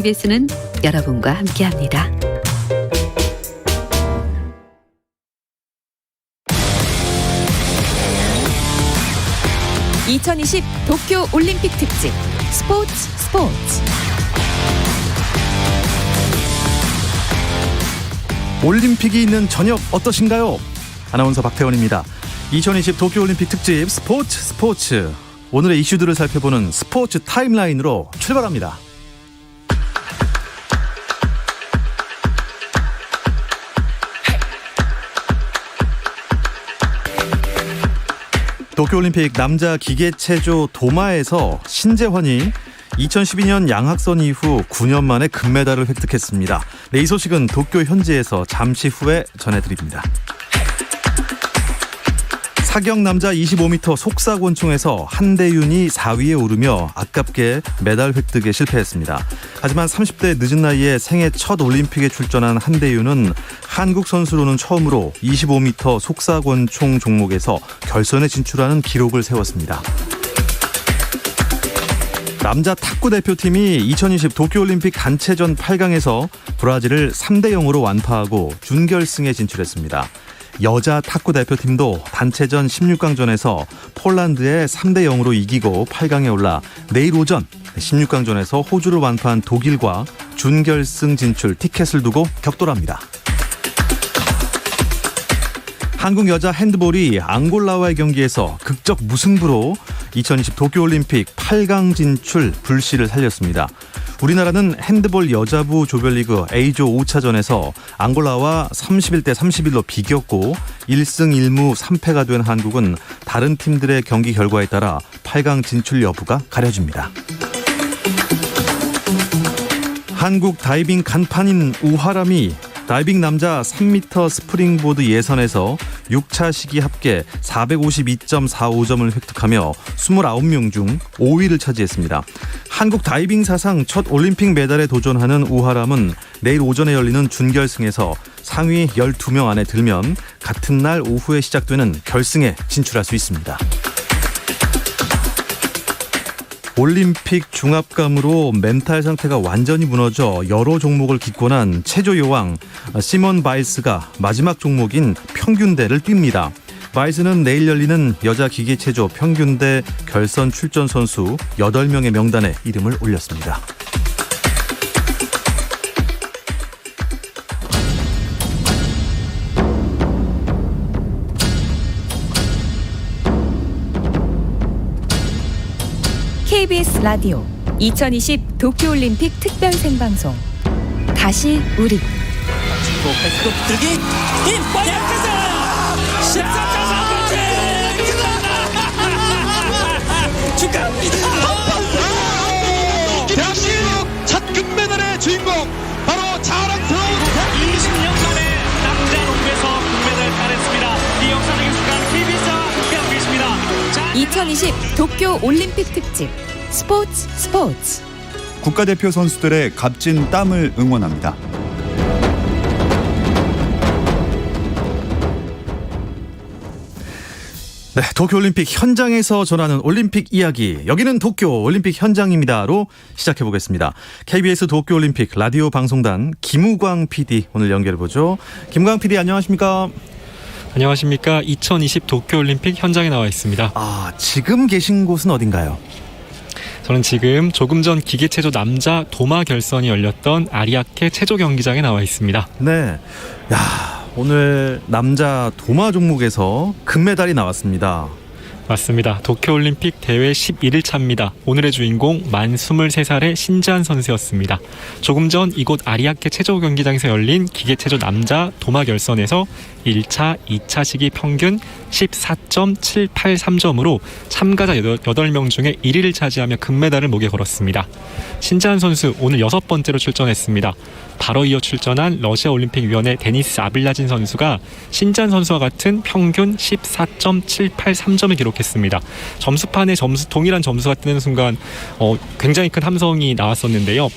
KBS는 여러분과 함께합니다. (2020) 도쿄 올림픽 특집 스포츠. 올림픽이 있는 저녁 어떠신가요? 아나운서 박태원입니다. 2020 도쿄올림픽 특집 스포츠. 오늘의 이슈들을 살펴보는 스포츠 타임라인으로 출발합니다. 도쿄올림픽 남자 기계체조 도마에서 신재환이 2012년 양학선 이후 9년 만에 금메달을 획득했습니다. 이 소식은 도쿄 현지에서 잠시 후에 전해드립니다. 사격 남자 25m 속사권총에서 한대윤이 4위에 오르며 아깝게 메달 획득에 실패했습니다. 하지만 30대 늦은 나이에 생애 첫 올림픽에 출전한 한대윤은 한국 선수로는 처음으로 25m 속사권총 종목에서 결선에 진출하는 기록을 세웠습니다. 남자 탁구 대표팀이 2020 도쿄올림픽 단체전 8강에서 브라질을 3대0으로 완파하고 준결승에 진출했습니다. 여자 탁구 대표팀도 단체전 16강전에서 폴란드에 3대0으로 이기고 8강에 올라 내일 오전 16강전에서 호주를 완파한 독일과 준결승 진출 티켓을 두고 격돌합니다. 한국 여자 핸드볼이 앙골라와의 경기에서 극적 무승부로 2020 도쿄올림픽 8강 진출 불씨를 살렸습니다. 우리나라는 핸드볼 여자부 조별리그 A조 5차전에서 앙골라와 31대 31로 비겼고 1승 1무 3패가 된 한국은 다른 팀들의 경기 결과에 따라 8강 진출 여부가 가려집니다. 한국 다이빙 간판인 우하람이 다이빙 남자 3m 스프링보드 예선에서 6차 시기 합계 452.45점을 획득하며 29명 중 5위를 차지했습니다. 한국 다이빙 사상 첫 올림픽 메달에 도전하는 우하람은 내일 오전에 열리는 준결승에서 상위 12명 안에 들면 같은 날 오후에 시작되는 결승에 진출할 수 있습니다. 올림픽 중압감으로 멘탈 상태가 완전히 무너져 여러 종목을 기권한 체조 여왕 시몬 바일스가 마지막 종목인 평균대를 뜁니다. 바일스는 내일 열리는 여자 기계체조 평균대 결선 출전 선수 8명의 명단에 이름을 올렸습니다. KBS 라디오 2020 도쿄올림픽 특별 생방송 다시 우리 패스도 들기 힘 약하자 14.4번째 축하합니다. 대한민국 첫 금메달의 주인공 바로 자랑스러운 20년 만에 남자 농구에서 금메달 따냈습니다. 이 역사적인 순간 KBS와 함께하고 계십니다. 2020 도쿄올림픽 특집 스포츠. 국가대표 선수들의 값진 땀을 응원합니다. 네, 도쿄올림픽 현장에서 전하는 올림픽 이야기. 여기는 도쿄올림픽 현장입니다로 시작해보겠습니다. KBS 도쿄올림픽 라디오 방송단 김우광 PD 오늘 연결해보죠. 김우광 PD 안녕하십니까? 안녕하십니까. 2020 도쿄올림픽 현장에 나와 있습니다. 지금 계신 곳은 어딘가요? 저는 지금 조금 전 기계체조 남자 도마 결선이 열렸던 아리아케 체조 경기장에 나와 있습니다. 네, 오늘 남자 도마 종목에서 금메달이 나왔습니다. 맞습니다. 도쿄올림픽 대회 11일차입니다. 오늘의 주인공 만 23살의 신재환 선수였습니다. 조금 전 이곳 아리아케 체조 경기장에서 열린 기계체조 남자 도마 결선에서 1차, 2차 시기 평균 14.783점으로 참가자 8명 중에 1위를 차지하며 금메달을 목에 걸었습니다. 신재환 선수 오늘 6번째로 출전했습니다. 바로 이어 출전한 러시아 올림픽위원회 데니스 아빌라진 선수가 신재환 선수와 같은 평균 14.783점을 기록했습니다. 시작했습니다. 점수판에 동일한 점수가 뜨는 순간 굉장히 큰 함성이 나왔었는데요.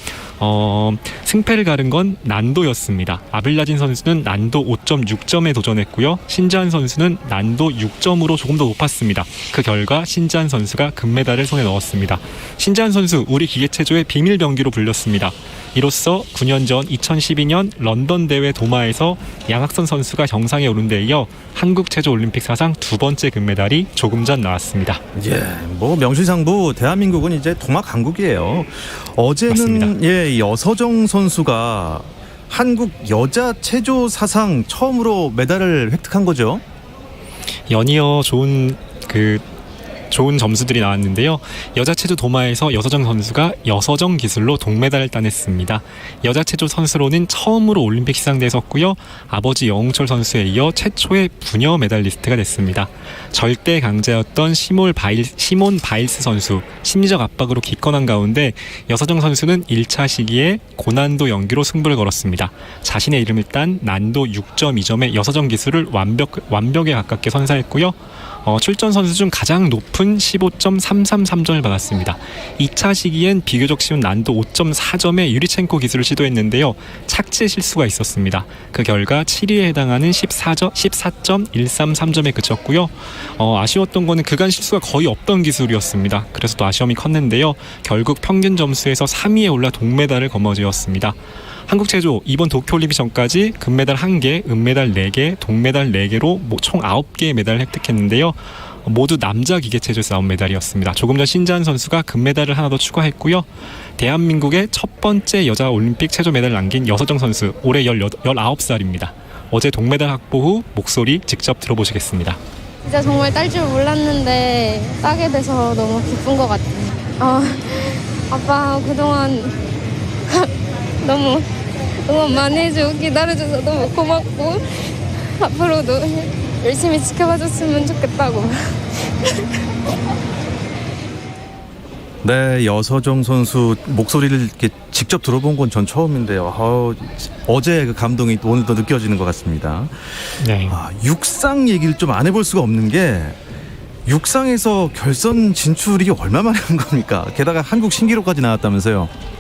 승패를 가른 건 난도였습니다. 아빌라진 선수는 난도 5.6점에 도전했고요. 신지한 선수는 난도 6점으로 조금 더 높았습니다. 그 결과 신지한 선수가 금메달을 손에 넣었습니다. 신지한 선수 우리 기계체조의 비밀병기로 불렸습니다. 이로써 9년 전 2012년 런던 대회 도마에서 양학선 선수가 정상에 오른 데 이어 한국 체조 올림픽 사상 두 번째 금메달이 조금 전 나왔습니다. 예, 뭐 명실상부 대한민국은 이제 도마 강국이에요. 어제는 맞습니다. 예, 여서정 선수가 한국 여자 체조 사상 처음으로 메달을 획득한 거죠. 연이어 좋은 점수들이 나왔는데요. 여자 체조 도마에서 여서정 선수가 여서정 기술로 동메달을 따냈습니다. 여자 체조 선수로는 처음으로 올림픽 시상대에 섰고요. 아버지 여홍철 선수에 이어 최초의 부녀 메달리스트가 됐습니다. 절대 강자였던 시몬 바일스 선수 심리적 압박으로 기권한 가운데 여서정 선수는 1차 시기에 고난도 연기로 승부를 걸었습니다. 자신의 이름을 딴 난도 6.2점의 여서정 기술을 완벽에 가깝게 선사했고요. 출전 선수 중 가장 높은 15.333점을 받았습니다. 2차 시기엔 비교적 쉬운 난도 5.4점의 유리첸코 기술을 시도했는데요. 착지의 실수가 있었습니다. 그 결과 7위에 해당하는 14.133점에 그쳤고요. 아쉬웠던 거는 그간 실수가 거의 없던 기술이었습니다. 그래서 또 아쉬움이 컸는데요. 결국 평균 점수에서 3위에 올라 동메달을 거머쥐었습니다. 한국 체조 이번 도쿄올림픽 전까지 금메달 1개, 은메달 4개, 동메달 4개로 총 9개의 메달을 획득했는데요. 모두 남자 기계체조에서 나온 메달이었습니다. 조금 전 신지한 선수가 금메달을 하나 더 추가했고요. 대한민국의 첫 번째 여자 올림픽 체조 메달을 남긴 여서정 선수, 올해 19살입니다. 어제 동메달 확보 후 목소리 직접 들어보시겠습니다. 진짜 정말 딸 줄 몰랐는데 따게 돼서 너무 기쁜 것 같아요. 아빠 그동안 너무 응원 많이 해주고 기다려줘서 너무 고맙고 앞으로도 열심히 지켜봐줬으면 좋겠다고. 네, 여서정 선수 목소리를 이렇게 직접 들어본 건 전 처음인데요. 어제 그 감동이 오늘도 느껴지는 것 같습니다. 네. 육상 얘기를 좀 안 해볼 수가 없는 게 육상에서 결선 진출이 얼마 만에 한 겁니까? 게다가 한국 신기록까지 나왔다면서요.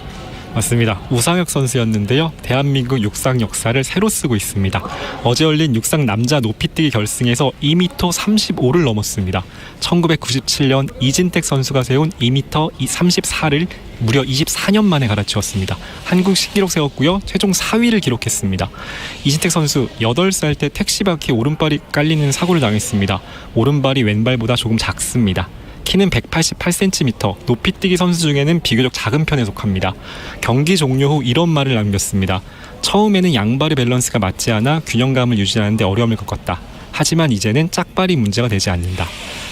맞습니다. 우상혁 선수였는데요. 대한민국 육상 역사를 새로 쓰고 있습니다. 어제 열린 육상 남자 높이뛰기 결승에서 2m 35를 넘었습니다. 1997년 이진택 선수가 세운 2m 34를 무려 24년 만에 갈아치웠습니다. 한국 신기록 세웠고요. 최종 4위를 기록했습니다. 이진택 선수 8살 때 택시바퀴에 오른발이 깔리는 사고를 당했습니다. 오른발이 왼발보다 조금 작습니다. 키는 188cm, 높이뛰기 선수 중에는 비교적 작은 편에 속합니다. 경기 종료 후 이런 말을 남겼습니다. 처음에는 양발의 밸런스가 맞지 않아 균형감을 유지하는 데 어려움을 겪었다. 하지만 이제는 짝발이 문제가 되지 않는다.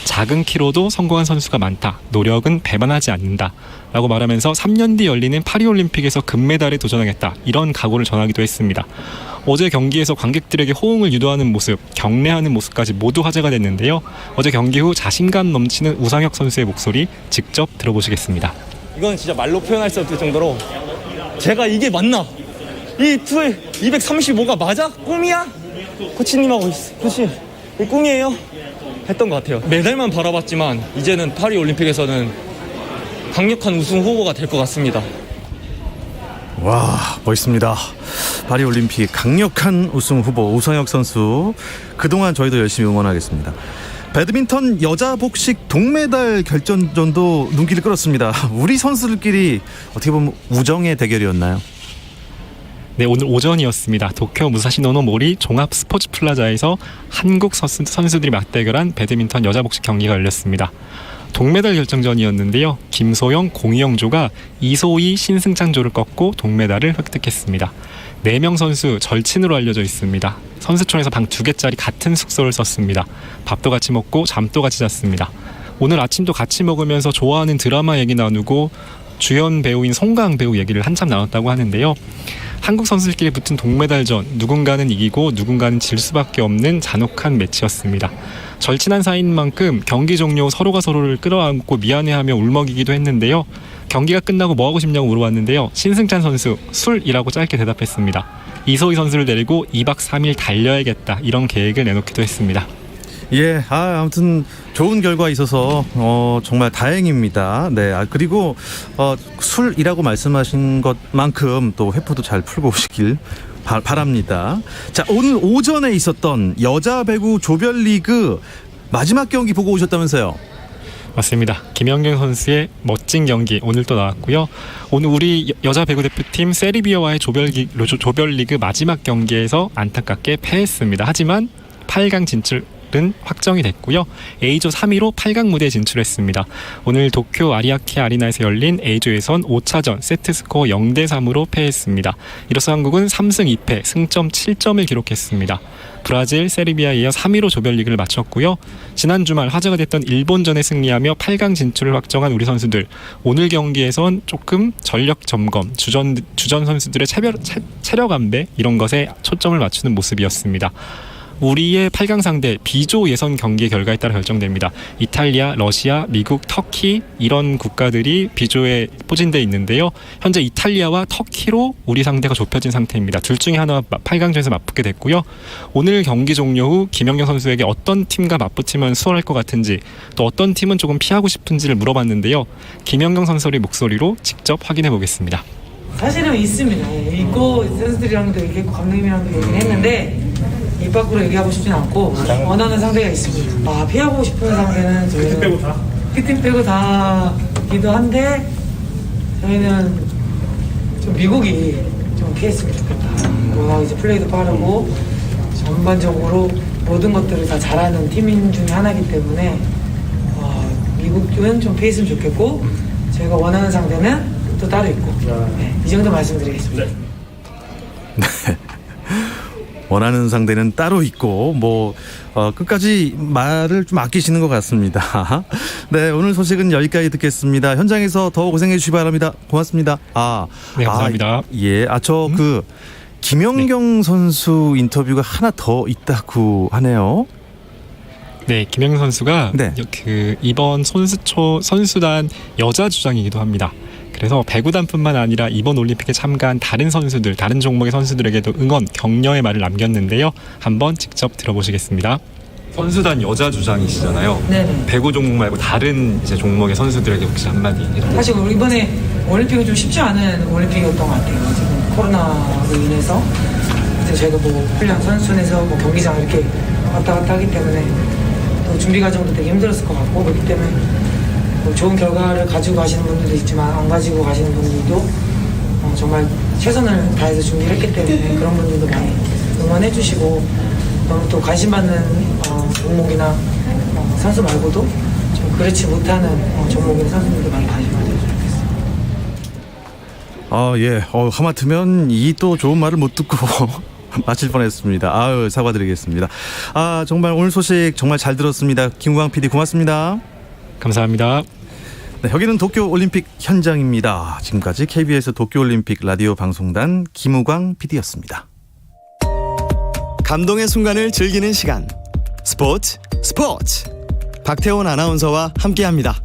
작은 키로도 성공한 선수가 많다. 노력은 배반하지 않는다. 라고 말하면서 3년 뒤 열리는 파리올림픽에서 금메달에 도전하겠다. 이런 각오를 전하기도 했습니다. 어제 경기에서 관객들에게 호응을 유도하는 모습, 경례하는 모습까지 모두 화제가 됐는데요. 어제 경기 후 자신감 넘치는 우상혁 선수의 목소리 직접 들어보시겠습니다. 이건 진짜 말로 표현할 수 없을 정도로 제가 이게 맞나? 이 투에 235가 맞아? 꿈이야? 코치님하고 코치 이 꿈이에요? 했던 것 같아요. 메달만 바라봤지만 이제는 파리 올림픽에서는 강력한 우승 후보가 될 것 같습니다. 와, 멋있습니다. 파리올림픽 강력한 우승 후보 우상혁 선수, 그동안 저희도 열심히 응원하겠습니다. 배드민턴 여자 복식 동메달 결전전도 눈길을 끌었습니다. 우리 선수들끼리 어떻게 보면 우정의 대결이었나요? 네, 오늘 오전이었습니다. 도쿄 무사시 노노모리 종합 스포츠 플라자에서 한국 선수들이 맞대결한 배드민턴 여자 복식 경기가 열렸습니다. 동메달 결정전이었는데요. 김소영, 공희영조가 이소희, 신승창조를 꺾고 동메달을 획득했습니다. 4명 선수 절친으로 알려져 있습니다. 선수촌에서 방 2개짜리 같은 숙소를 썼습니다. 밥도 같이 먹고 잠도 같이 잤습니다. 오늘 아침도 같이 먹으면서 좋아하는 드라마 얘기 나누고 주연 배우인 송강 배우 얘기를 한참 나눴다고 하는데요. 한국 선수들끼리 붙은 동메달전, 누군가는 이기고 누군가는 질 수밖에 없는 잔혹한 매치였습니다. 절친한 사이인 만큼 경기 종료 후 서로가 서로를 끌어안고 미안해하며 울먹이기도 했는데요. 경기가 끝나고 뭐 하고 싶냐고 물어봤는데요. 신승찬 선수 술이라고 짧게 대답했습니다. 이소희 선수를 데리고 2박 3일 달려야겠다, 이런 계획을 내놓기도 했습니다. 예, 아무튼 좋은 결과 있어서 정말 다행입니다. 네, 그리고 술이라고 말씀하신 것만큼 또 회포도 잘 풀고 오시길 바랍니다. 자, 오늘 오전에 있었던 여자 배구 조별리그 마지막 경기 보고 오셨다면서요? 맞습니다. 김연경 선수의 멋진 경기 오늘 또 나왔고요. 오늘 우리 여자 배구 대표팀 세르비아와의 조별리그 마지막 경기에서 안타깝게 패했습니다. 하지만 8강 진출은 확정이 됐고요. A조 3위로 8강 무대에 진출했습니다. 오늘 도쿄 아리아케 아리나에서 열린 A조에선 5차전 세트스코어 0대3으로 패했습니다. 이로써 한국은 3승 2패 승점 7점을 기록했습니다. 브라질, 세르비아에 이어 3위로 조별리그를 마쳤고요. 지난 주말 화제가 됐던 일본전에 승리하며 8강 진출을 확정한 우리 선수들, 오늘 경기에선 조금 전력 점검, 주전 선수들의 체력 안배 이런 것에 초점을 맞추는 모습이었습니다. 우리의 8강 상대 B조 예선 경기의 결과에 따라 결정됩니다. 이탈리아, 러시아, 미국, 터키 이런 국가들이 B조에 포진되어 있는데요. 현재 이탈리아와 터키로 우리 상대가 좁혀진 상태입니다. 둘 중에 하나가 8강전에서 맞붙게 됐고요. 오늘 경기 종료 후 김연경 선수에게 어떤 팀과 맞붙으면 수월할 것 같은지, 또 어떤 팀은 조금 피하고 싶은지를 물어봤는데요. 김연경 선수의 목소리로 직접 확인해 보겠습니다. 사실은 있습니다. 있고 선수들이랑도 얘기했고 감독님이랑도 얘기를 했는데 입 밖으로 얘기하고 싶진 않고 원하는 상대가 있습니다. 피하고 싶은 상대는 저희는 B팀 빼고 다기도 한데 저희는 좀 미국이 좀 피했으면 좋겠다. 워낙 이제 플레이도 빠르고 전반적으로 모든 것들을 다 잘하는 팀인 중에 하나이기 때문에 미국은 좀 피했으면 좋겠고 저희가 원하는 상대는 또 따로 있고 네, 이 정도 말씀드리겠습니다. 네. 원하는 상대는 따로 있고 끝까지 말을 좀 아끼시는 것 같습니다. 네, 오늘 소식은 여기까지 듣겠습니다. 현장에서 더 고생해 주시기 바랍니다. 고맙습니다. 네, 감사합니다. 김연경 선수 인터뷰가 하나 더 있다고 하네요. 네, 김연경 선수가 네. 이번 선수단 여자 주장이기도 합니다. 그래서 배구단뿐만 아니라 이번 올림픽에 참가한 다른 선수들, 다른 종목의 선수들에게도 응원, 격려의 말을 남겼는데요. 한번 직접 들어보시겠습니다. 선수단 여자 주장이시잖아요. 네네. 배구 종목 말고 다른 이제 종목의 선수들에게 혹시 한마디 해주세요. 사실 이번에 올림픽은 좀 쉽지 않은 올림픽이었던 것 같아요. 지금 코로나로 인해서 이제 저희가 훈련 선수촌에서 경기장 이렇게 왔다 갔다 하기 때문에 또 준비 과정도 되게 힘들었을 것 같고, 그렇기 때문에 좋은 결과를 가지고 가시는 분들도 있지만 안 가지고 가시는 분들도 정말 최선을 다해서 준비를 했기 때문에 그런 분들도 많이 응원해 주시고, 너무 또 관심 받는 종목이나 선수 말고도 좀 그렇지 못하는 종목인 선수들도 많이 관심 가져주셨습니다. 하마터면 이 또 좋은 말을 못 듣고 마칠 뻔했습니다. 사과드리겠습니다. 정말 오늘 소식 정말 잘 들었습니다. 김우광 PD 고맙습니다. 감사합니다. 네, 여기는 도쿄올림픽 현장입니다. 지금까지 KBS 도쿄올림픽 라디오 방송단 김우광 PD였습니다. 감동의 순간을 즐기는 시간, 스포츠 박태원 아나운서와 함께합니다.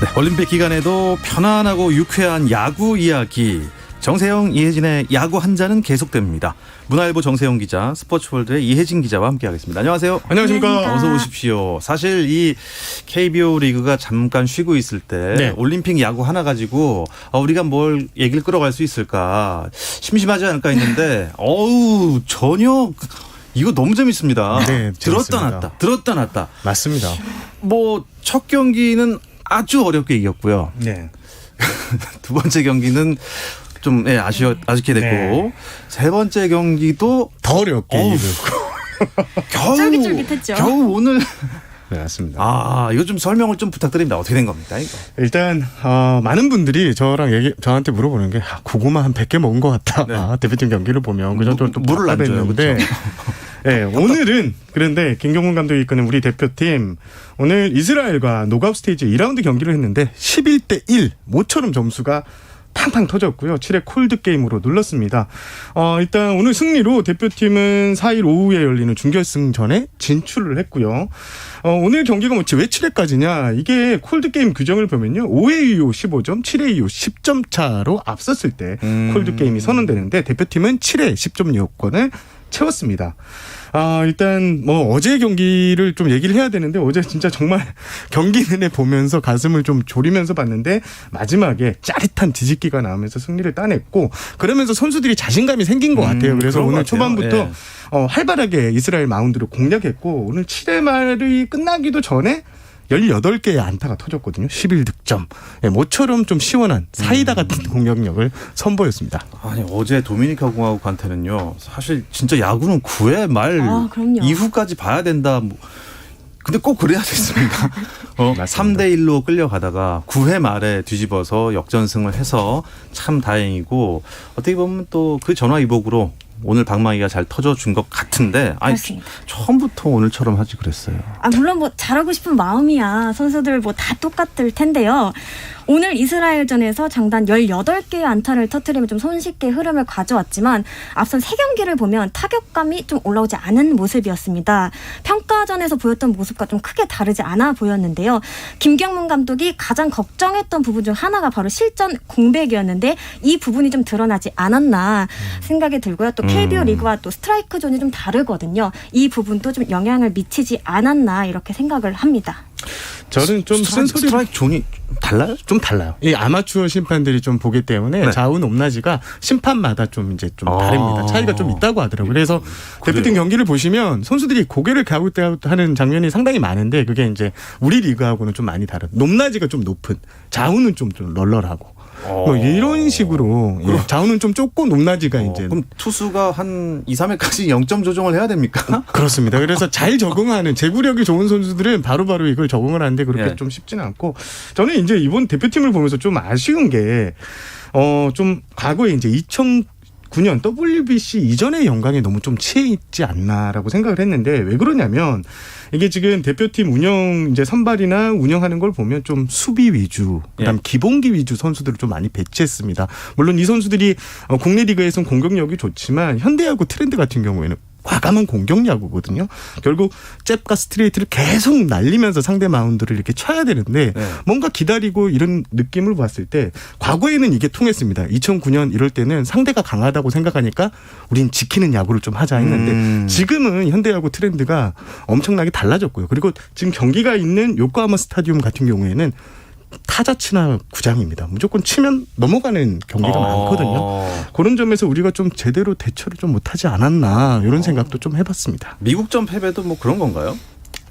네, 올림픽 기간에도 편안하고 유쾌한 야구 이야기, 정세영, 이혜진의 야구 한 잔은 계속됩니다. 문화일보 정세영 기자, 스포츠월드의 이혜진 기자와 함께하겠습니다. 안녕하세요. 안녕하십니까. 어서 오십시오. 사실 이 KBO 리그가 잠깐 쉬고 있을 때 올림픽 야구 하나 가지고 우리가 뭘 얘기를 끌어갈 수 있을까 심심하지 않을까 했는데 전혀 이거 너무 재밌습니다. 네, 들었다 놨다. 맞습니다. 첫 경기는 아주 어렵게 이겼고요. 네. 두 번째 경기는 좀 아쉽게 됐고, 세 번째 경기도 더 어렵게 이겼고 쫄깃쫄깃했죠. 겨우 오늘. 네, 맞습니다. 이거 좀 설명을 좀 부탁드립니다. 어떻게 된 겁니까, 이거? 일단 많은 분들이 저한테 물어보는 게 고구마 한 100개 먹은 것 같다. 네. 대표팀 경기를 보면 그 정도로 또 물을 안 줘요. 답답했는데 네, 오늘은 그런데 김경문 감독이 이끄는 우리 대표팀 오늘 이스라엘과 노가웃 스테이지 2라운드 경기를 했는데 11대1 모처럼 점수가 팡팡 터졌고요. 7회 콜드 게임으로 눌렀습니다. 일단 오늘 승리로 대표팀은 4일 오후에 열리는 준결승전에 진출을 했고요. 오늘 경기가 왜 7회까지냐? 이게 콜드 게임 규정을 보면요. 5회 이후 15점, 7회 이후 10점 차로 앞섰을 때 콜드 게임이 선언되는데 대표팀은 7회 10점 요건을 채웠습니다. 일단 어제 경기를 좀 얘기를 해야 되는데 어제 진짜 정말 경기 내내 보면서 가슴을 좀 졸이면서 봤는데 마지막에 짜릿한 뒤집기가 나오면서 승리를 따냈고 그러면서 선수들이 자신감이 생긴 것 같아요. 그래서 오늘 초반부터 활발하게 이스라엘 마운드를 공략했고 오늘 7회 말이 끝나기도 전에 18개의 안타가 터졌거든요. 11득점. 모처럼 좀 시원한 사이다 같은 공격력을 선보였습니다. 아니 어제 도미니카 공화국한테는요. 사실 진짜 야구는 9회 말 이후까지 봐야 된다. 근데 꼭 그래야 됐습니까? 3대1로 끌려가다가 9회 말에 뒤집어서 역전승을 해서 참 다행이고 어떻게 보면 또 그 전화위복으로 오늘 방망이가 잘 터져준 것 같은데 처음부터 오늘처럼 하지 그랬어요. 물론 잘하고 싶은 마음이야. 선수들 다 똑같을 텐데요. 오늘 이스라엘전에서 장단 18개의 안타를 터뜨리며 좀 손쉽게 흐름을 가져왔지만 앞선 3경기를 보면 타격감이 좀 올라오지 않은 모습이었습니다. 평가전에서 보였던 모습과 좀 크게 다르지 않아 보였는데요. 김경문 감독이 가장 걱정했던 부분 중 하나가 바로 실전 공백이었는데 이 부분이 좀 드러나지 않았나 생각이 들고요. 또 KBO 리그와 또 스트라이크 존이 좀 다르거든요. 이 부분도 좀 영향을 미치지 않았나 이렇게 생각을 합니다. 저는 좀 스트라이크 존이 달라요? 좀 달라요. 이 아마추어 심판들이 좀 보기 때문에 좌우 높낮이가 심판마다 좀 다릅니다. 차이가 좀 있다고 하더라고요. 그래서 대표팀 경기를 보시면 선수들이 고개를 갸웃갸웃하는 장면이 상당히 많은데 그게 이제 우리 리그하고는 좀 많이 다른. 높낮이가 좀 높은, 좌우는 좀 널널하고. 이런 식으로 좌우는 좀 좁고 높낮이가 그럼 투수가 한 2, 3회까지 0점 조정을 해야 됩니까? 그렇습니다. 그래서 잘 적응하는 제구력이 좋은 선수들은 바로바로 이걸 적응을 하는데 그렇게 좀 쉽지는 않고 저는 이제 이번 대표팀을 보면서 좀 아쉬운 게 좀 과거에 이제 2009년 WBC 이전의 영광에 너무 좀 취해 있지 않나라고 생각을 했는데 왜 그러냐면 이게 지금 대표팀 운영 이제 선발이나 운영하는 걸 보면 좀 수비 위주, 그다음 기본기 위주 선수들을 좀 많이 배치했습니다. 물론 이 선수들이 국내 리그에서는 공격력이 좋지만 현대야구 트렌드 같은 경우에는 과감한 공격 야구거든요. 결국 잽과 스트레이트를 계속 날리면서 상대 마운드를 이렇게 쳐야 되는데 뭔가 기다리고 이런 느낌을 봤을 때 과거에는 이게 통했습니다. 2009년 이럴 때는 상대가 강하다고 생각하니까 우린 지키는 야구를 좀 하자 했는데 지금은 현대야구 트렌드가 엄청나게 달라졌고요. 그리고 지금 경기가 있는 요코하마 스타디움 같은 경우에는 타자 친화 구장입니다. 무조건 치면 넘어가는 경기가 많거든요. 그런 점에서 우리가 좀 제대로 대처를 좀 못하지 않았나 이런 생각도 좀 해봤습니다. 미국전 패배도 그런 건가요?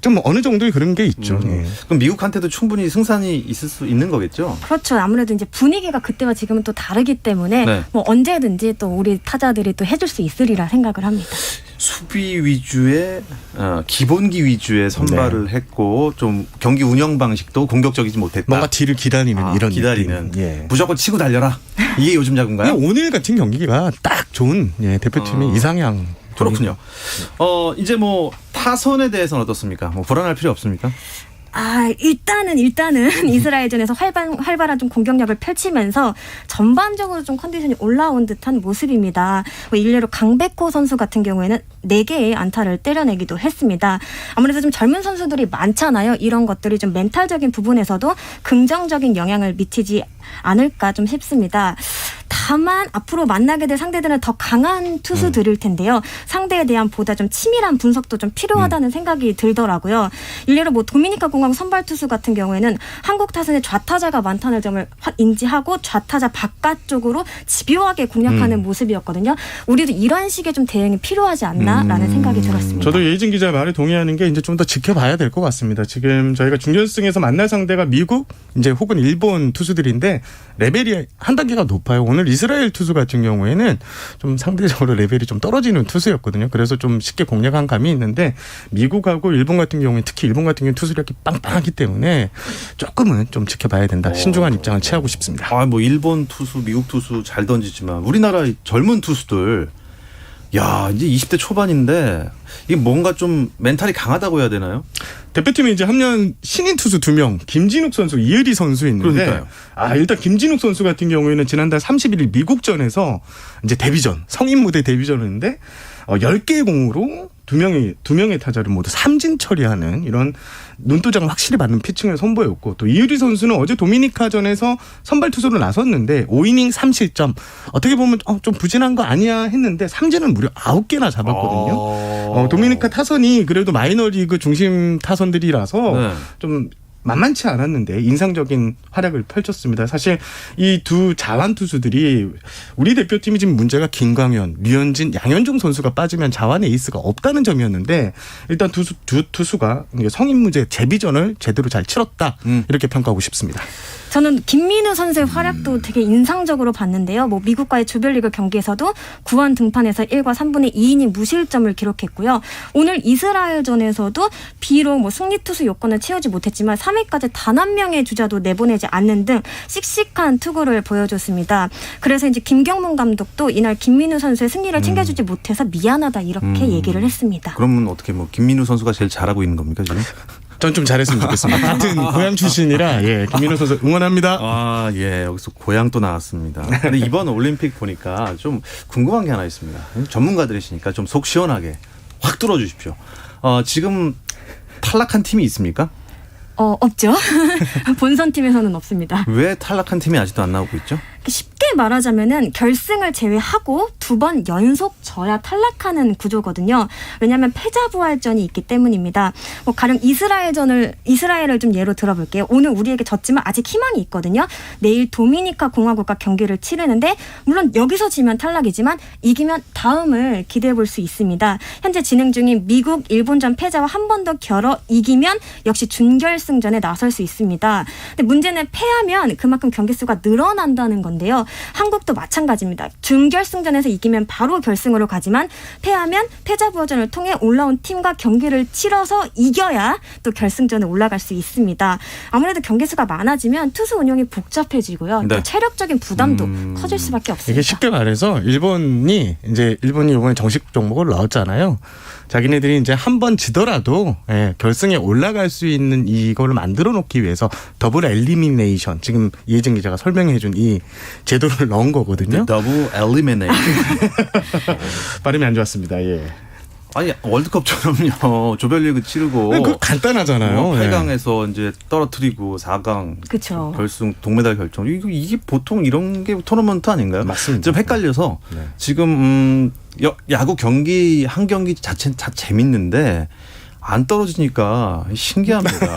좀 어느 정도의 그런 게 있죠. 그럼 미국한테도 충분히 승산이 있을 수 있는 거겠죠? 그렇죠. 아무래도 이제 분위기가 그때와 지금은 또 다르기 때문에 언제든지 또 우리 타자들이 또 해줄 수 있으리라 생각을 합니다. 수비 위주의 기본기 위주의 선발을 했고 좀 경기 운영 방식도 공격적이지 못했다. 뭔가 뒤를 기다리는 이런 기다리는 느낌. 무조건 치고 달려라. 이게 요즘 야구인가요? 오늘 같은 경기가 딱 좋은 대표팀의 이상향. 그렇군요. 이제 타선에 대해서는 어떻습니까? 불안할 필요 없습니까? 일단은 이스라엘전에서 활발한 좀 공격력을 펼치면서 전반적으로 좀 컨디션이 올라온 듯한 모습입니다. 일례로 강백호 선수 같은 경우에는 4개의 안타를 때려내기도 했습니다. 아무래도 좀 젊은 선수들이 많잖아요. 이런 것들이 좀 멘탈적인 부분에서도 긍정적인 영향을 미치지 않을까 좀 싶습니다. 다만 앞으로 만나게 될 상대들은 더 강한 투수들일 텐데요. 상대에 대한 보다 좀 치밀한 분석도 좀 필요하다는 생각이 들더라고요. 일례로 도미니카 공화국 선발 투수 같은 경우에는 한국 타선에 좌타자가 많다는 점을 인지하고 좌타자 바깥쪽으로 집요하게 공략하는 모습이었거든요. 우리도 이런 식의 좀 대응이 필요하지 않나라는 생각이 들었습니다. 저도 예희진 기자 말에 동의하는 게 이제 좀 더 지켜봐야 될 것 같습니다. 지금 저희가 준결승에서 만날 상대가 미국 이제 혹은 일본 투수들인데 레벨이 한 단계가 높아요. 오늘 이스라엘 투수 같은 경우에는 좀 상대적으로 레벨이 좀 떨어지는 투수였거든요. 그래서 좀 쉽게 공략한 감이 있는데 미국하고 일본 같은 경우에 특히 일본 같은 경우는 투수력이 빵빵하기 때문에 조금은 좀 지켜봐야 된다. 신중한 입장을 취하고 싶습니다. 일본 투수, 미국 투수 잘 던지지만 우리나라 젊은 투수들 이제 20대 초반인데 이게 뭔가 좀 멘탈이 강하다고 해야 되나요? 대표팀에 이제 합류한 신인 투수 2명, 김진욱 선수, 이의리 선수 있는데, 그러니까요. 일단 김진욱 선수 같은 경우에는 지난달 31일 미국전에서 이제 데뷔전, 성인 무대 데뷔전을 했는데, 10개의 공으로 두 명의 타자를 모두 삼진 처리하는 이런 눈도장을 확실히 받는 피칭을 선보였고, 또 이의리 선수는 어제 도미니카전에서 선발 투수로 나섰는데 5이닝 3실점. 어떻게 보면 좀 부진한 거 아니야 했는데 삼진은 무려 9개나 잡았거든요. 도미니카 타선이 그래도 마이너리그 중심 타선들이라서 네. 좀 만만치 않았는데 인상적인 활약을 펼쳤습니다. 사실 이 두 자완 투수들이 우리 대표팀이 지금 문제가 김광현, 류현진, 양현종 선수가 빠지면 자완 에이스가 없다는 점이었는데 일단 두 투수가 성인 무대 데뷔전을 제대로 잘 치렀다 이렇게 평가하고 싶습니다. 저는 김민우 선수의 활약도 되게 인상적으로 봤는데요. 뭐 미국과의 조별리그 경기에서도 9원 등판에서 1과 3분의 2이닝 무실점을 기록했고요. 오늘 이스라엘전에서도 비록 뭐 승리 투수 요건을 채우지 못했지만 3회까지 단 한 명의 주자도 내보내지 않는 등 씩씩한 투구를 보여줬습니다. 그래서 이제 김경문 감독도 이날 김민우 선수의 승리를 챙겨주지 못해서 미안하다 이렇게 얘기를 했습니다. 그러면 어떻게 뭐 김민우 선수가 제일 잘하고 있는 겁니까 지금? 전 좀 잘했으면 좋겠습니다. 같은 고향 출신이라 김민우 선수 응원합니다. 여기서 고향 또 나왔습니다. 근데 이번 올림픽 보니까 좀 궁금한 게 하나 있습니다. 전문가들이시니까 좀 속 시원하게 확 뚫어주십시오. 지금 탈락한 팀이 있습니까? 없죠. 본선팀에서는 없습니다. 왜 탈락한 팀이 아직도 안 나오고 있죠? 쉽게 말하자면은 결승을 제외하고 2번 연속 져야 탈락하는 구조거든요. 왜냐하면 패자부활전이 있기 때문입니다. 뭐 가령 이스라엘을 좀 예로 들어볼게요. 오늘 우리에게 졌지만 아직 희망이 있거든요. 내일 도미니카 공화국과 경기를 치르는데 물론 여기서 지면 탈락이지만 이기면 다음을 기대해 볼 수 있습니다. 현재 진행 중인 미국, 일본전 패자와 한 번 더 겨뤄 이기면 역시 준결승전에 나설 수 있습니다. 근데 문제는 패하면 그만큼 경기 수가 늘어난다는 건데요. 한국도 마찬가지입니다. 준결승전에서 이기면 바로 결승으로 가지만 패하면 패자부활전을 통해 올라온 팀과 경기를 치러서 이겨야 또 결승전에 올라갈 수 있습니다. 아무래도 경기 수가 많아지면 투수 운영이 복잡해지고요. 네. 또 체력적인 부담도 커질 수밖에 없습니다. 이게 쉽게 말해서 일본이 이번에 정식 종목을 넣었잖아요. 자기네들이 이제 한 번 지더라도 결승에 올라갈 수 있는 이거를 만들어 놓기 위해서 더블 엘리미네이션, 지금 이혜진 기자가 설명해 준 이 제도를 넣은 거거든요. 더블 엘리미네이션. 발음이 안 좋았습니다. 아니 월드컵처럼요. 조별리그 치르고 그거 간단하잖아요. 8강에서 이제 떨어뜨리고 4강 그쵸. 결승 동메달 결정. 이게 보통 이런 게 토너먼트 아닌가요? 맞습니다. 좀 헷갈려서 지금 야구 경기 한 경기 자체는 다 재밌는데 안 떨어지니까 신기합니다.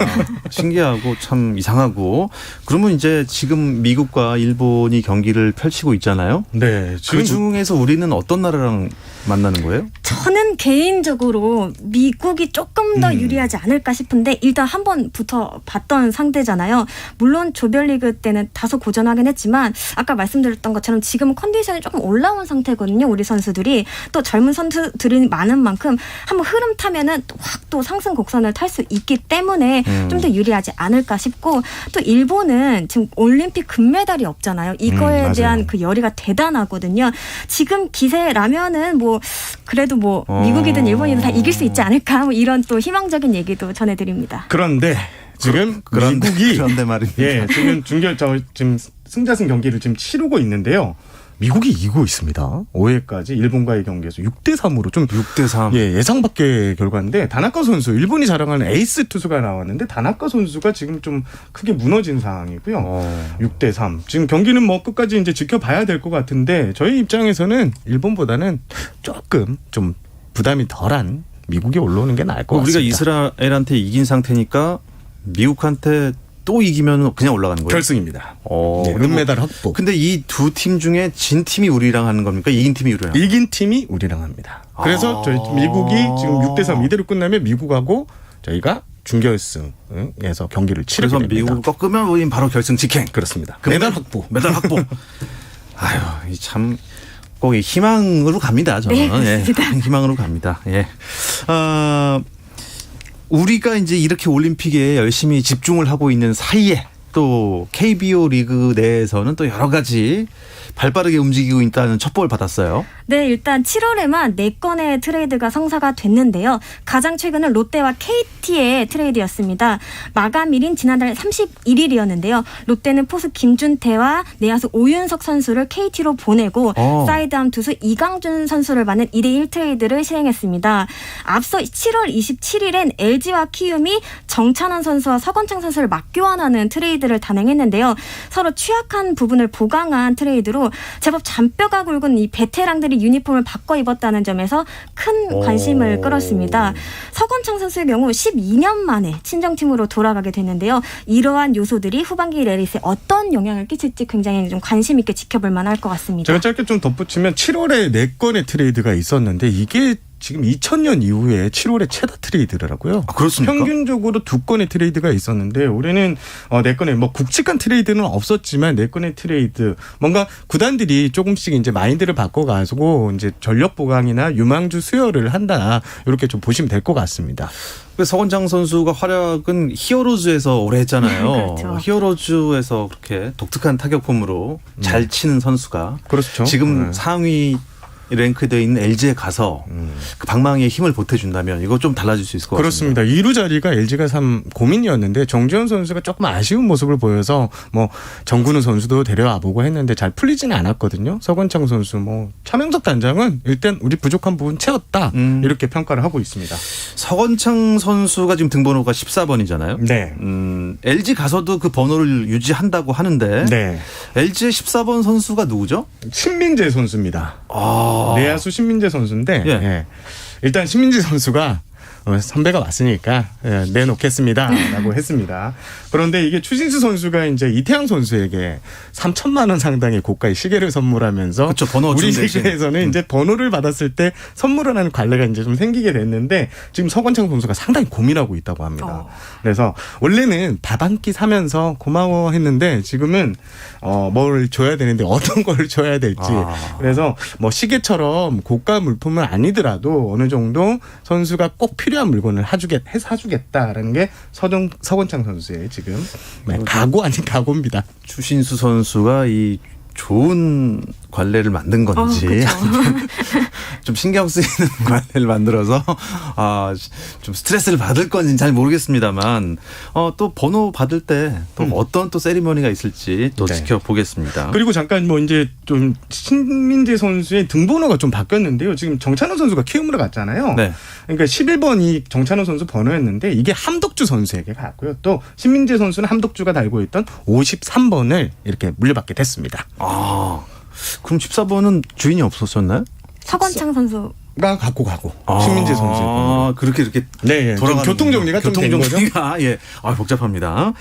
신기하고 참 이상하고. 그러면 이제 지금 미국과 일본이 경기를 펼치고 있잖아요. 네. 그 중에서 우리는 어떤 나라랑 만나는 거예요? 저는 개인적으로 미국이 조금 더 유리하지 않을까 싶은데 일단 한 번 붙어봤던 상대잖아요. 물론 조별리그 때는 다소 고전하긴 했지만 아까 말씀드렸던 것처럼 지금 컨디션이 조금 올라온 상태거든요. 우리 선수들이. 또 젊은 선수들이 많은 만큼 한번 흐름 타면은 확 또 상승 곡선을 탈 수 있기 때문에 좀 더 유리하지 않을까 싶고, 또 일본은 지금 올림픽 금메달이 없잖아요. 이거에 대한 그 열의가 대단하거든요. 지금 기세라면은 뭐 그래도 뭐 미국이든 일본이든 다 이길 수 있지 않을까, 뭐 이런 또 희망적인 얘기도 전해드립니다. 그런데 지금 미국이 그런데 말입니다. 지금 승자승 경기를 지금 치르고 있는데요. 미국이 이기고 있습니다. 5회까지 일본과의 경기에서 6대3으로 좀 6대3. 예상 밖의 결과인데, 다나카 선수, 일본이 자랑하는 에이스 투수가 나왔는데 다나카 선수가 지금 좀 크게 무너진 상황이고요. 6대3. 지금 경기는 뭐 끝까지 이제 지켜봐야 될 것 같은데, 저희 입장에서는 일본보다는 조금 좀 부담이 덜한 미국이 올라오는 게 나을 것 같습니다. 우리가 이스라엘한테 이긴 상태니까 미국한테 또 이기면 그냥 올라가는 거예요? 결승입니다. 은메달 확보. 근데 이 두 팀 중에 진 팀이 우리랑 하는 겁니까? 이긴 팀이 우리랑? 이긴 팀이 우리랑 합니다. 그래서 저희 미국이 지금 6대3 이대로 끝나면 미국하고 저희가 준결승에서 경기를 치르게 그래서 됩니다. 미국을 꺾으면 우린 바로 결승 직행. 그렇습니다. 메달 확보. 아유, 참 꼭 희망으로 갑니다. 저는. 네, 희망으로 갑니다. 우리가 이제 이렇게 올림픽에 열심히 집중을 하고 있는 사이에 또 KBO 리그 내에서는 또 여러 가지 발빠르게 움직이고 있다는 첩보를 받았어요. 네, 일단 7월에만 4건의 트레이드가 성사가 됐는데요. 가장 최근은 롯데와 KT의 트레이드였습니다. 마감일인 지난달 31일이었는데요. 롯데는 포수 김준태와 내야수 오윤석 선수를 KT로 보내고 사이드암 투수 이강준 선수를 받는 2대1 트레이드를 시행했습니다. 앞서 7월 27일엔 LG와 키움이 정찬원 선수와 서건창 선수를 맞교환하는 트레이드를 단행했는데요. 서로 취약한 부분을 보강한 트레이드로 제법 잔뼈가 굵은 이 베테랑들이 유니폼을 바꿔 입었다는 점에서 큰 관심을 끌었습니다. 서건창 선수의 경우 12년 만에 친정팀으로 돌아가게 됐는데요. 이러한 요소들이 후반기 레이스에 어떤 영향을 끼칠지 굉장히 좀 관심 있게 지켜볼 만할 것 같습니다. 제가 짧게 좀 덧붙이면 7월에 4건의 트레이드가 있었는데 이게 지금 2000년 이후에 7월에 최다 트레이드라고요. 그렇습니까? 평균적으로 2건의 트레이드가 있었는데 올해는 4건의 뭐 굵직한 트레이드는 없었지만 4건의 트레이드 뭔가 구단들이 조금씩 이제 마인드를 바꿔가지고 이제 전력 보강이나 유망주 수혈을 한다 이렇게 좀 보시면 될 것 같습니다. 서건창 선수가 활약은 히어로즈에서 오래 했잖아요. 그렇죠. 히어로즈에서 그렇게 독특한 타격폼으로 잘 치는 선수가 그렇죠. 지금 상위 랭크되어 있는 LG에 가서 그 방망이에 힘을 보태준다면 이거 좀 달라질 수 있을 것 그렇습니다. 같습니다. 2루 자리가 LG가 참 고민이었는데 정지현 선수가 조금 아쉬운 모습을 보여서 뭐 정근우 선수도 데려와 보고 했는데 잘 풀리지는 않았거든요. 서건창 선수 뭐 차명석 단장은 일단 우리 부족한 부분 채웠다 이렇게 평가를 하고 있습니다. 서건창 선수가 지금 등번호가 14번이잖아요. 네. LG 가서도 그 번호를 유지한다고 하는데 네. LG의 14번 선수가 누구죠? 신민재 선수입니다. 내야수 신민재 선수인데 예. 일단 신민재 선수가 선배가 왔으니까 내놓겠습니다라고 했습니다. 그런데 이게 추신수 선수가 이제 이태양 선수에게 3천만 원 상당의 고가의 시계를 선물하면서 그렇죠. 번호 우리 준 세계에서는 이제 번호를 받았을 때 선물을 하는 관례가 이제 좀 생기게 됐는데 지금 서건창 선수가 상당히 고민하고 있다고 합니다. 그래서 원래는 밥 한 끼 사면서 고마워했는데 지금은 뭘 줘야 되는데 어떤 걸 줘야 될지 그래서 뭐 시계처럼 고가 물품은 아니더라도 어느 정도 선수가 꼭 필요한 물건을 사주겠다라는 게 서건창 선수의 지금 각오 아닌 각오입니다. 추신수 선수가 이 좋은 관례를 만든 건지 좀 신경 쓰이는 관례를 만들어서 좀 스트레스를 받을 건지는 잘 모르겠습니다만 또 번호 받을 때 또 어떤 또 세리머니가 있을지 또 지켜보겠습니다. 그리고 잠깐 뭐 이제 좀 신민재 선수의 등번호가 좀 바뀌었는데요. 지금 정찬호 선수가 키움으로 갔잖아요. 네. 그러니까 11번이 정찬호 선수 번호였는데 이게 함덕주 선수에게 갔고요. 또 신민재 선수는 함덕주가 달고 있던 53번을 이렇게 물려받게 됐습니다. 그럼 14번은 주인이 없었었나요? 서건창 선수. 가 갖고 가고 신민재 선수 그렇게 네, 돌아가는 교통 정리가 좀 된 거죠. 예, 복잡합니다.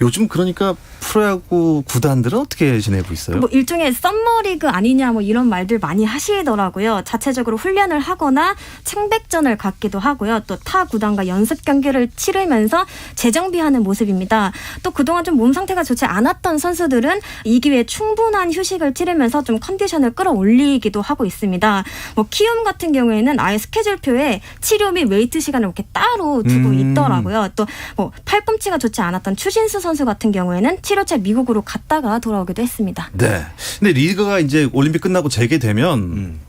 요즘 그러니까 프로야구 구단들은 어떻게 지내고 있어요? 뭐 일종의 썸머리그 아니냐 뭐 이런 말들 많이 하시더라고요. 자체적으로 훈련을 하거나 청백전을 갖기도 하고요. 또 타 구단과 연습 경기를 치르면서 재정비하는 모습입니다. 또 그동안 좀 몸 상태가 좋지 않았던 선수들은 이 기회에 충분한 휴식을 치르면서 좀 컨디션을 끌어올리기도 하고 있습니다. 뭐 키움 같은 경우에는 아예 스케줄표에 치료 및 웨이트 시간을 이렇게 따로 두고 있더라고요. 또 뭐 팔꿈치가 좋지 않았던 추신수 선수 같은 경우에는 치료차 미국으로 갔다가 돌아오기도 했습니다. 네. 근데 리그가 이제 올림픽 끝나고 재개되면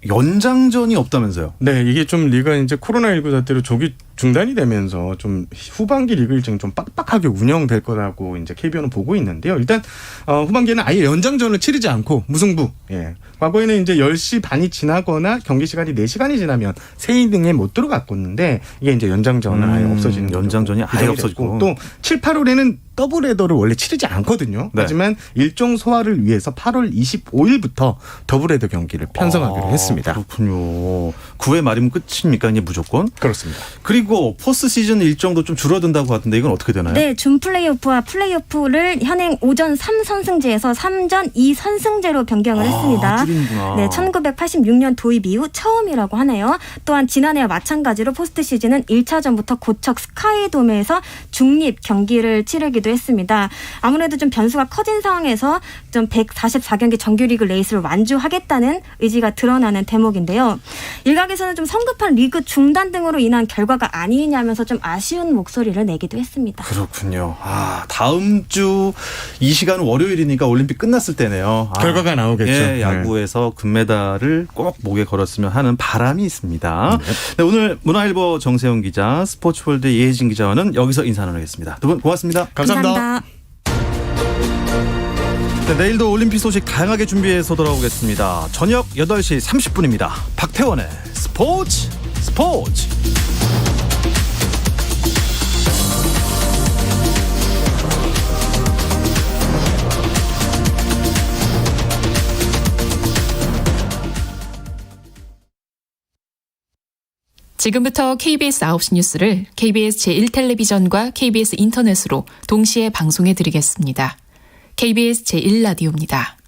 연장전이 없다면서요? 네, 이게 좀 리그가 이제 코로나19 사태로 조기 중단이 되면서 좀 후반기 리그 일정이 좀 빡빡하게 운영될 거라고 이제 KBO는 보고 있는데요. 일단 후반기에는 아예 연장전을 치르지 않고 무승부. 예. 과거에는 이제 10시 반이 지나거나 경기 시간이 4시간이 지나면 새 이닝에 못 들어갔었는데 이게 이제 연장전은 아예 없어지는 연장전이 아예 없어지고 또 7, 8월에는 더블 헤더를 원래 치르지 않거든요. 네. 하지만 일정 소화를 위해서 8월 25일부터 더블 헤더 경기를 편성하기로 했습니다. 그렇군요. 9회 말이면 끝입니까? 이제 무조건? 그렇습니다. 그리고 포스트 시즌 일정도 좀 줄어든다고 하던데 이건 어떻게 되나요? 네, 준 플레이오프와 플레이오프를 현행 오전 3선승제에서 3전 2선승제로 변경을 했습니다. 줄이는구나. 네, 1986년 도입 이후 처음이라고 하네요. 또한 지난해와 마찬가지로 포스트 시즌은 1차전부터 고척 스카이돔에서 중립 경기를 치르기도 내기도 했습니다. 아무래도 좀 변수가 커진 상황에서 좀 144경기 정규리그 레이스를 완주하겠다는 의지가 드러나는 대목인데요. 일각에서는 좀 성급한 리그 중단 등으로 인한 결과가 아니냐면서 좀 아쉬운 목소리를 내기도 했습니다. 그렇군요. 다음 주 이 시간은 월요일이니까 올림픽 끝났을 때네요. 결과가 나오겠죠. 예, 야구에서 금메달을 꼭 목에 걸었으면 하는 바람이 있습니다. 네, 오늘 문화일보 정세훈 기자, 스포츠월드 이혜진 기자와는 여기서 인사 나누겠습니다. 두 분 고맙습니다. 감사합니다. 네, 내일도 올림픽 소식 다양하게 준비해서 돌아오겠습니다. 저녁 8시 30분입니다. 박태원의 스포츠. 지금부터 KBS 9시 뉴스를 KBS 제1텔레비전과 KBS 인터넷으로 동시에 방송해 드리겠습니다. KBS 제1라디오입니다.